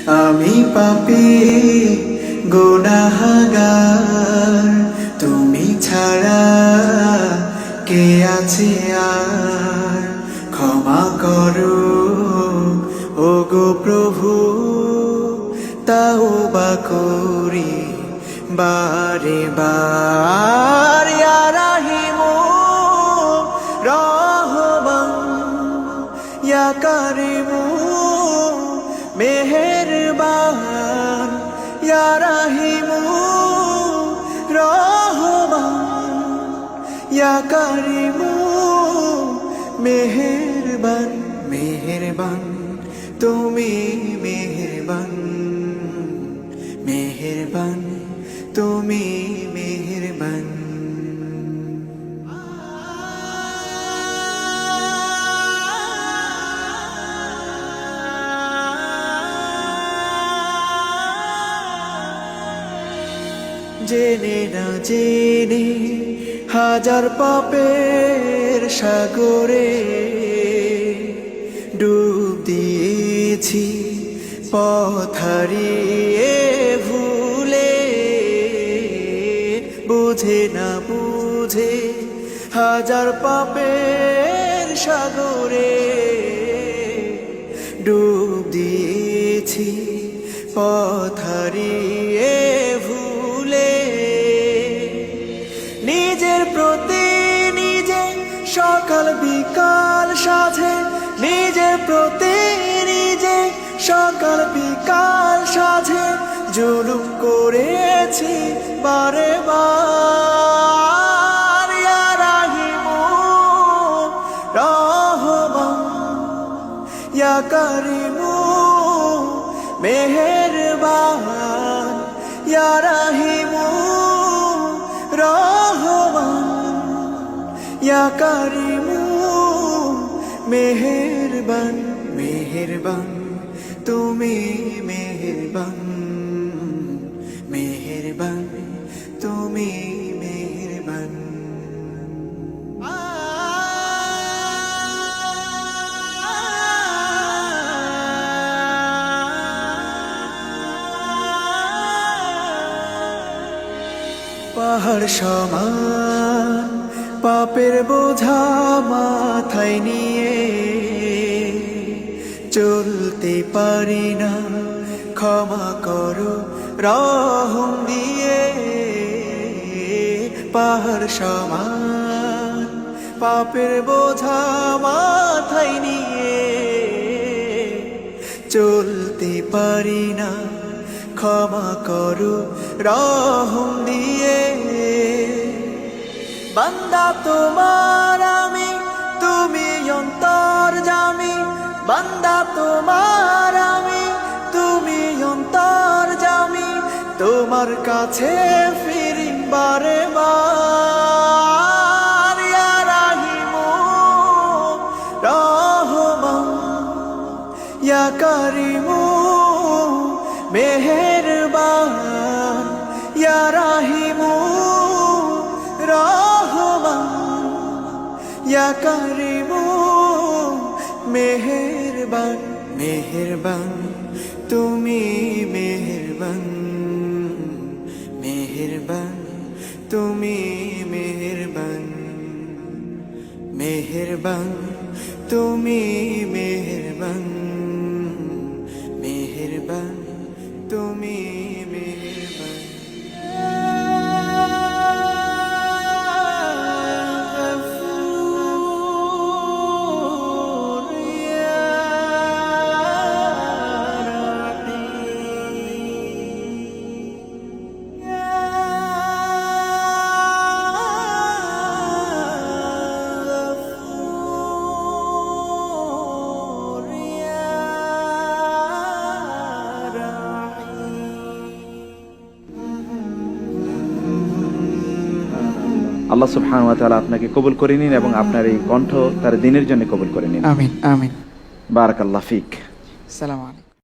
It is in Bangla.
আমি পাপী গুনাহগার, তুমি ছাড়া কে আছে আর? ক্ষমা করো ওগো প্রভু, তাওবা করি বারে বার। ইয়া রাহিমু রহমান, ইয়া কারিমু মেহেরবান, ইয়া রাহিমু রহমান, ইয়া কারিমু মেহেরবান। মেহেরবান তুমি মেহেরবান, মেহেরবান তুমি মেহেরবান। জেনে না জেনে হাজার পাপের সাগরে ডুব দিয়েছি, পথ হারিয়ে ভুলে। বুঝে না বুঝে হাজার পাপের সাগরে ডুব দিয়েছি, পথ হারিয়ে ভুলে। নিজের প্রতি নিজে সকাল বিকাল সাধে, নিজের প্রতি নিজে সকাল বিকাল সাধে জুলুম করেছি বারে বার। ইয়া রাহিমু রহমান, ইয়া কারিমু মেহেরবান, ইয়া রাহিমু রহমান, ইয়া কারিমু মেহেরবান। মেহেরবান তুমি মেহেরবান, মেহেরবান তুমি মেহেরবান। পাহাড় সমান পাপের বোঝা মাথায় নিয়ে চলতে পারি না, ক্ষমা করো রহম দিয়ে। পাহাড় সমান পাপের বোঝা মাথায় নিয়ে চলতে পারি না, ক্ষমা করো রহম দিয়ে। বান্দা তোমার আমি, তুমি অন্তর্যামী। বান্দা তোমার আমি, তুমি অন্তর্যামী। তোমার কাছে ফিরি বারে বার। ইয়া রাহিমু রহমান, ইয়া কারিমু মেহেরবান, ইয়া রাহিমু রহমান, ইয়া কারিমু মেহেরবান। মেহেরবান তুমি মেহেরবান, মেহেরবান তুমি মেহেরবান, মেহেরবান তুমি মেহেরবান, মেহেরবান তুমি মেহেরবান। আল্লাহ সুবহানাহু ওয়া তাআলা আপনাকে কবুল করে নিন এবং আপনার এই কণ্ঠ তার দিনের জন্য কবুল করে নিন। আমিন আমিন। বারাকাল্লাহ ফিক। আসসালামু আলাইকুম।